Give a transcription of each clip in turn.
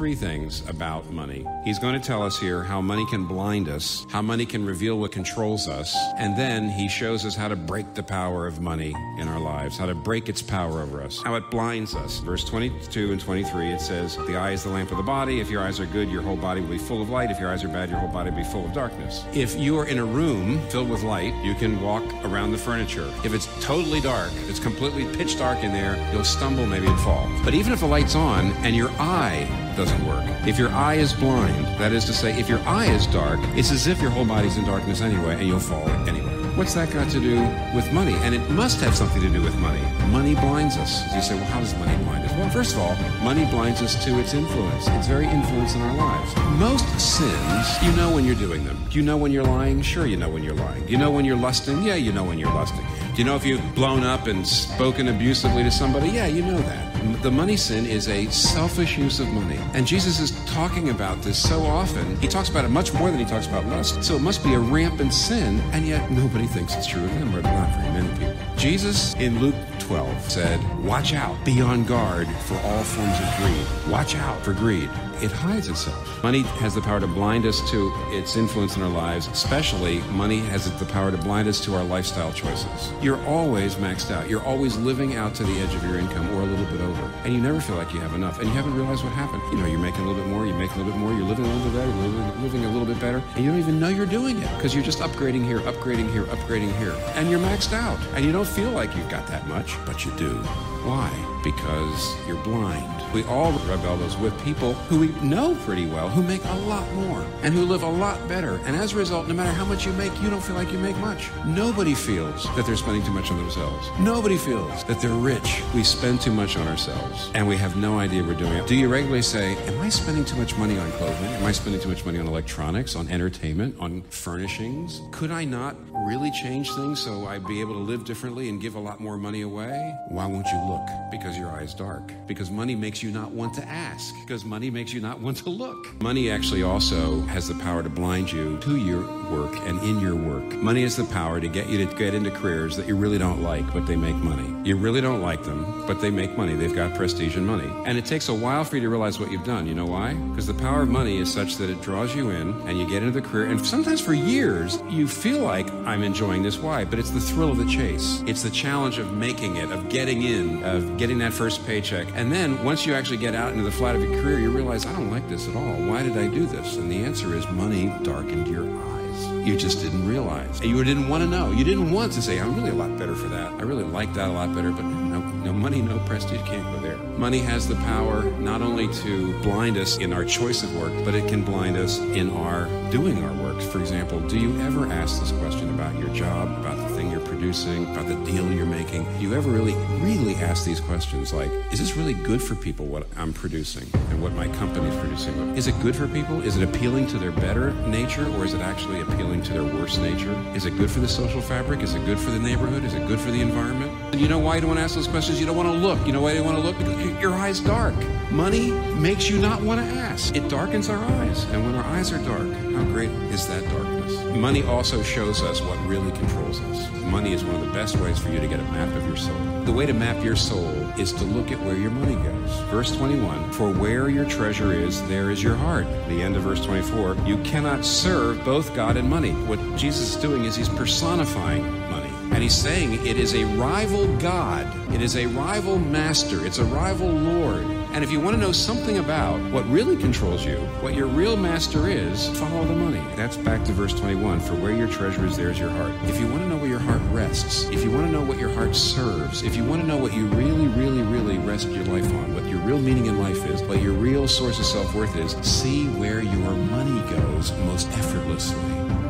three things about money. He's going to tell us here how money can blind us, how money can reveal what controls us, and then he shows us how to break the power of money in our lives, how to break its power over us, how it blinds us. Verse 22 and 23, it says, the eye is the lamp of the body. If your eyes are good, your whole body will be full of light. If your eyes are bad, your whole body will be full of darkness. If you are in a room filled with light, you can walk around the furniture. If it's totally dark, if it's completely pitch dark in there, you'll stumble maybe and fall. But even if the light's on and your eye doesn't work, if your eye is blind, that is to say, if your eye is dark, it's as if your whole body's in darkness anyway, and you'll fall anyway. What's that got to do with money? And it must have something to do with money. Money blinds us. You say, well, how does money blind us? Well, first of all, money blinds us to its influence. It's very influence in our lives. Most sins, you know when you're doing them. Do you know when you're lying? Sure, you know when you're lying. Do you know when you're lusting? Yeah, you know when you're lusting. Do you know if you've blown up and spoken abusively to somebody? Yeah, you know that. The money sin is a selfish use of money. And Jesus is talking about this so often. He talks about it much more than he talks about lust. So it must be a rampant sin, and yet nobody thinks it's true of him, or not very many people. Jesus in Luke 12 said, watch out, be on guard for all forms of greed. Watch out for greed. It hides itself. Money has the power to blind us to its influence in our lives. Especially, money has the power to blind us to our lifestyle choices. You're always maxed out. You're always living out to the edge of your income or a little bit over. And you never feel like you have enough. And you haven't realized what happened. You know, you're making a little bit more, you make a little bit more, you're living a little bit better, you're living a little bit better, and you don't even know you're doing it because you're just upgrading here, upgrading here, upgrading here. And you're maxed out. And you don't feel like you've got that much, but you do. Why? Because you're blind. We all rub elbows with people who we know pretty well, who make a lot more and who live a lot better. And as a result, no matter how much you make, you don't feel like you make much. Nobody feels that they're spending too much on themselves. Nobody feels that they're rich. We spend too much on ourselves, and we have no idea we're doing it. Do you regularly say, am I spending too much money on clothing? Am I spending too much money on electronics, on entertainment, on furnishings? Could I not really change things so I'd be able to live differently and give a lot more money away? Why won't you look? Because your eye is dark. Because money makes you not want to ask. Because money makes you not want to look. Money actually also has the power to blind you to your work and in your work. Money has the power to get you to get into careers that you really don't like, but they make money. You really don't like them, but they make money. They've got prestige and money. And it takes a while for you to realize what you've done. You know why? Because the power of money is such that it draws you in and you get into the career. And sometimes for years, you feel like, I'm enjoying this. Why? But it's the thrill of the chase. It's the challenge of making it, of getting in, of getting that first paycheck. And then once you actually get out into the flat of your career, you realize, I don't like this at all. Why did I do this? And the answer is money darkened your eyes. You just didn't realize. You didn't want to know. You didn't want to say, I'm really a lot better for that. I really like that a lot better, but no money, no prestige, can't go there. Money has the power not only to blind us in our choice of work, but it can blind us in our doing our work. For example, do you ever ask this question about your job, about the thing you're producing, about the deal you're making? Do you ever really ask these questions like, is this really good for people, what I'm producing and what my company's producing? Is it good for people? Is it appealing to their better nature, or is it actually appealing to their worse nature? Is it good for the social fabric? Is it good for the neighborhood? Is it good for the environment? And you know why you don't want to ask those questions? You don't want to look. You know why you don't want to look? Because your eye's dark. Money makes you not want to ask. It darkens our eyes. And when our eyes are dark, how great is that darkness? Money also shows us what really controls us. Money is one of the best ways for you to get a map of your soul. The way to map your soul is to look at where your money goes. Verse 21, for where your treasure is, there is your heart. The end of verse 24, you cannot serve both God and money. What Jesus is doing is he's personifying money. And he's saying it is a rival God. It is a rival master. It's a rival Lord. And if you want to know something about what really controls you, what your real master is, follow the money. That's back to verse 21. For where your treasure is, there is your heart. If you want to know where your heart rests, if you want to know what your heart serves, if you want to know what you really rest your life on, what your real meaning in life is, what your real source of self-worth is, see where your money goes most effortlessly,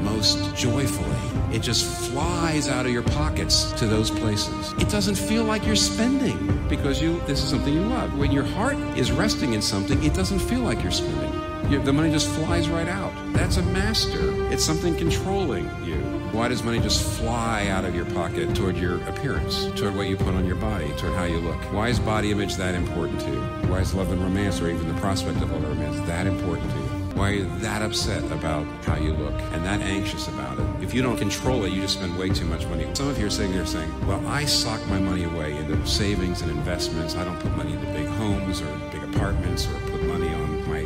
most joyfully. It just flies out of your pockets to those places. It doesn't feel like you're spending because this is something you love. When your heart is resting in something, it doesn't feel like you're spending. The money just flies right out. That's a master. It's something controlling you. Why does money just fly out of your pocket toward your appearance, toward what you put on your body, toward how you look? Why is body image that important to you? Why is love and romance, or even the prospect of love and romance, that important to you? Why are you that upset about how you look and that anxious about it? If you don't control it, you just spend way too much money. Some of you are sitting there saying, well, I sock my money away into savings and investments. I don't put money into big homes or big apartments or put money on my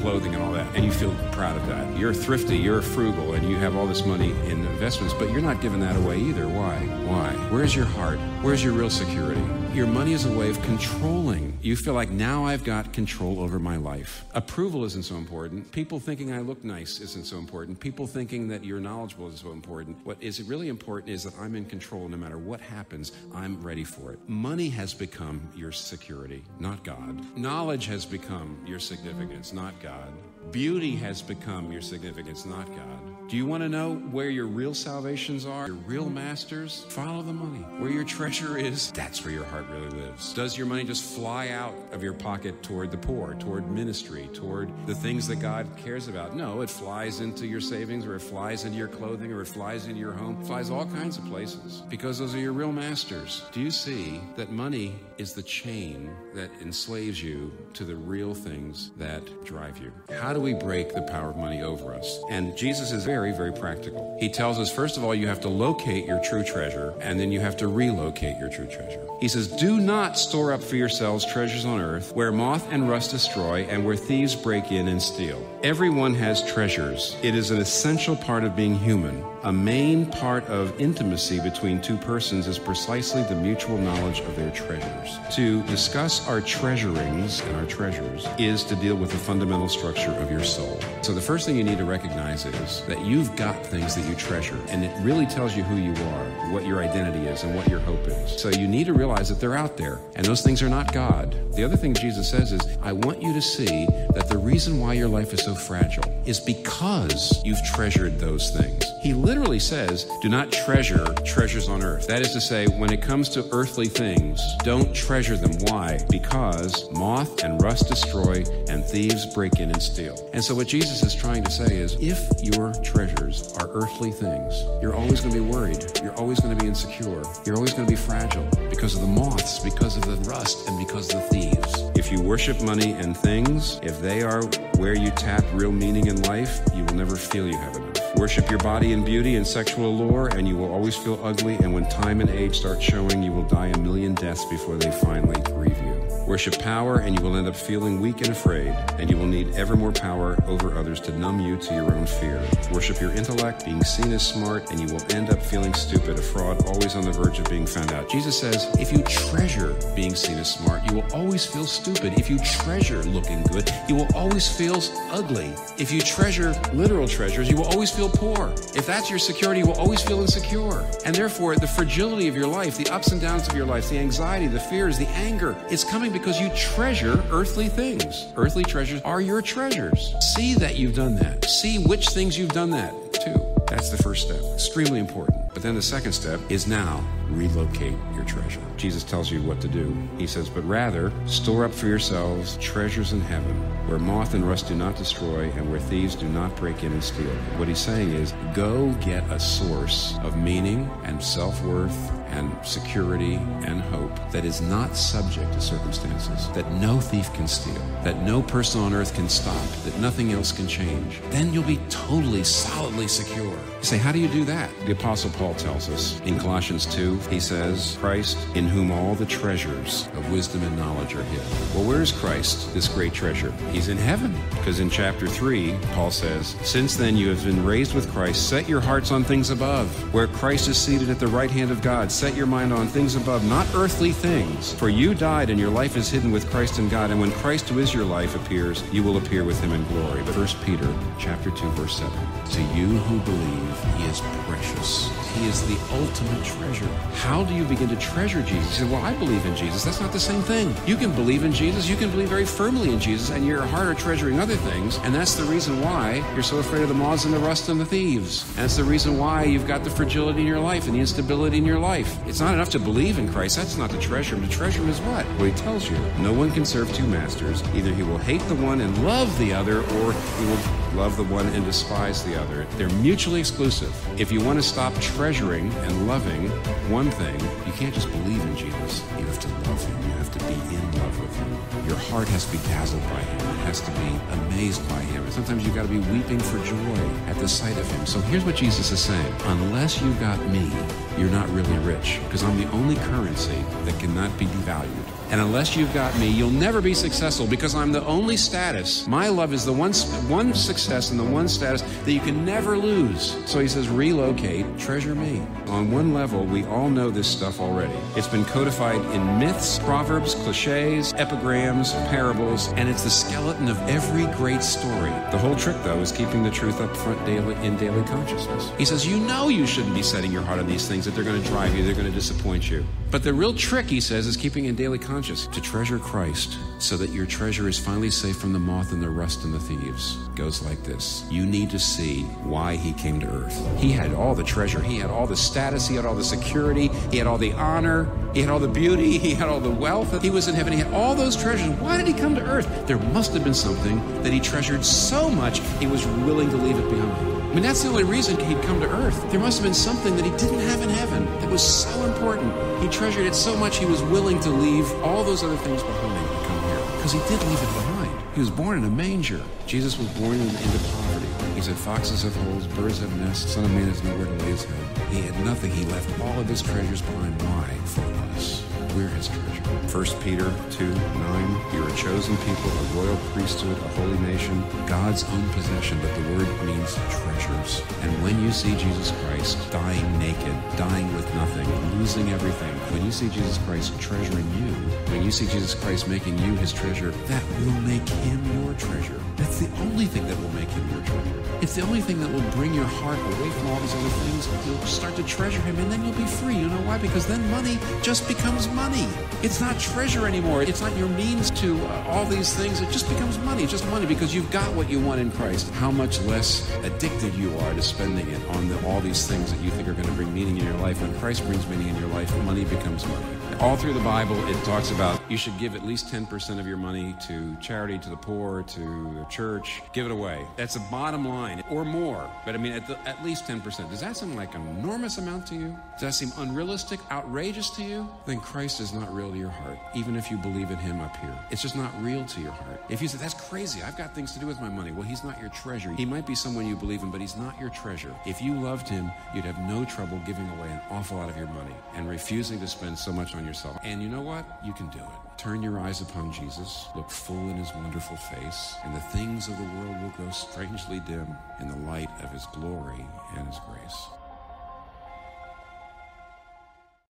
clothing and all that, and you feel proud of that. You're thrifty, you're frugal, and you have all this money in investments, but you're not giving that away either. Why? Why? Where's your heart? Where's your real security? Your money is a way of controlling. You feel like now I've got control over my life. Approval isn't so important. People thinking I look nice isn't so important. People thinking that you're knowledgeable isn't so important. What is really important is that I'm in control. No matter what happens, I'm ready for it. Money has become your security, not God. Knowledge has become your significance, not God. Beauty has become your significance, not God. Do you want to know where your real salvations are, your real masters? Follow the money. Where your treasure is, that's where your heart really lives. Does your money just fly out of your pocket toward the poor, toward ministry, toward the things that God cares about? No, it flies into your savings, or it flies into your clothing, or it flies into your home. It flies all kinds of places because those are your real masters. Do you see that money is the chain that enslaves you to the real things that drive you? How do we break the power of money over us? And Jesus is very, very practical. He tells us, first of all, you have to locate your true treasure, and then you have to relocate your true treasure. He says, do not store up for yourselves treasures on earth, where moth and rust destroy, and where thieves break in and steal. Everyone has treasures. It is an essential part of being human. A main part of intimacy between two persons is precisely the mutual knowledge of their treasures. To discuss our treasurings and our treasures is to deal with the fundamental structure of your soul. So the first thing you need to recognize is that you've got things that you treasure, and it really tells you who you are, what your identity is, and what your hope is. So you need to realize that they're out there, and those things are not God. The other thing Jesus says is, I want you to see that the reason why your life is so fragile is because you've treasured those things. He literally says, do not treasure treasures on earth. That is to say, when it comes to earthly things, don't treasure them. Why? Because moth and rust destroy, and thieves break in and steal. And so what Jesus is trying to say is, if your treasures are earthly things, you're always going to be worried. You're always going to be insecure. You're always going to be fragile because of the moths, because of the rust, and because of the thieves. If you worship money and things, if they are where you tap real meaning in life, you will never feel you have enough. Worship your body in beauty and sexual allure, and you will always feel ugly, and when time and age start showing, you will die a million deaths before they finally grieve you. Worship power, and you will end up feeling weak and afraid, and you will need ever more power over others to numb you to your own fear. Worship your intellect, being seen as smart, and you will end up feeling stupid, a fraud, always on the verge of being found out. Jesus says, if you treasure being seen as smart, you will always feel stupid. If you treasure looking good, you will always feel ugly. If you treasure literal treasures, you will always feel poor. If that's your security, you will always feel insecure. And therefore, the fragility of your life, the ups and downs of your life, the anxiety, the fears, the anger, it's coming because you treasure earthly things. Earthly treasures are your treasures. See that you've done that. See which things you've done that to. That's the first step. Extremely important. But then the second step is now relocate your treasure. Jesus tells you what to do. He says, but rather store up for yourselves treasures in heaven, where moth and rust do not destroy, and where thieves do not break in and steal. What he's saying is, go get a source of meaning and self-worth and security and hope that is not subject to circumstances, that no thief can steal, that no person on earth can stop, that nothing else can change. Then you'll be totally, solidly secure. You say, how do you do that? The Apostle Paul tells us in Colossians 2, he says, Christ, in whom all the treasures of wisdom and knowledge are hid. Well, where is Christ, this great treasure? He's in heaven. Because in chapter 3, Paul says, since then you have been raised with Christ, set your hearts on things above, where Christ is seated at the right hand of God. Set your mind on things above, not earthly things. For you died, and your life is hidden with Christ in God. And when Christ, who is your life, appears, you will appear with him in glory. But 1 Peter chapter 2, verse 7. To you who believe, he is precious. He is the ultimate treasure. How do you begin to treasure Jesus? You say, well, I believe in Jesus. That's not the same thing. You can believe in Jesus. You can believe very firmly in Jesus, and your heart are treasuring other things. And that's the reason why you're so afraid of the moths and the rust and the thieves. And that's the reason why you've got the fragility in your life and the instability in your life. It's not enough to believe in Christ. That's not the treasure. The treasure is what? Well, he tells you, no one can serve two masters. Either he will hate the one and love the other, or he will love the one and despise the other. They're mutually exclusive. If you want to stop treasuring and loving one thing, you can't just believe in Jesus. You have to love him. You have to be in love with him. Your heart has to be dazzled by him. It has to be amazed by him. And sometimes you've got to be weeping for joy at the sight of him. So here's what Jesus is saying. Unless you've got me, you're not really rich, because I'm the only currency that cannot be devalued. And unless you've got me, you'll never be successful, because I'm the only status. My love is the one success and the one status that you can never lose. So he says, relocate, treasure me. On one level, we all know this stuff already. It's been codified in myths, proverbs, cliches, epigrams, parables, and it's the skeleton of every great story. The whole trick, though, is keeping the truth up front in daily consciousness. He says, you know you shouldn't be setting your heart on these things, that they're going to drive you, they're going to disappoint you. But the real trick, he says, is keeping in daily conscious, to treasure Christ so that your treasure is finally safe from the moth and the rust and the thieves. It goes like this. You need to see why he came to earth. He had all the treasure. He had all the status. He had all the security. He had all the honor. He had all the beauty. He had all the wealth. He was in heaven. He had all those treasures. Why did he come to earth? There must have been something that he treasured so much he was willing to leave it behind. I mean, that's the only reason he'd come to earth. There must have been something that he didn't have in heaven that was so important. He treasured it so much he was willing to leave all those other things behind to come here. Because he did leave it behind. He was born in a manger. Jesus was born into poverty. He said, foxes have holes, birds have nests, Son of Man has nowhere to lay his head. He had nothing. He left all of his treasures behind. Why? For us. We're his treasure. 1 Peter 2:9, you're a chosen people, a royal priesthood, a holy nation, God's own possession, but the word means treasures. And when you see Jesus Christ dying naked, dying with nothing, losing everything, when you see Jesus Christ treasuring you, when you see Jesus Christ making you his treasure, that will make him your treasure. That's the only thing that will make him your treasure. It's the only thing that will bring your heart away from all these other things. You'll start to treasure him, and then you'll be free. You know why? Because then money just becomes money. It's not treasure anymore. It's not your means to all these things. It just becomes money. It's just money because you've got what you want in Christ. How much less addicted you are to spending it on all these things that you think are going to bring meaning in your life. When Christ brings meaning in your life, money becomes money. All through the Bible, it talks about you should give at least 10% of your money to charity, to the poor, to the church. Give it away. That's the bottom line, or more. But I mean, at least 10%. Does that seem like an enormous amount to you? Does that seem unrealistic, outrageous to you? Then Christ is not real to your heart, even if you believe in him up here. It's just not real to your heart. If you say, that's crazy, I've got things to do with my money. Well, he's not your treasure. He might be someone you believe in, but he's not your treasure. If you loved him, you'd have no trouble giving away an awful lot of your money and refusing to spend so much on yourself. And you know what? You can do it. Turn your eyes upon Jesus, look full in his wonderful face, and the things of the world will grow strangely dim in the light of his glory and his grace.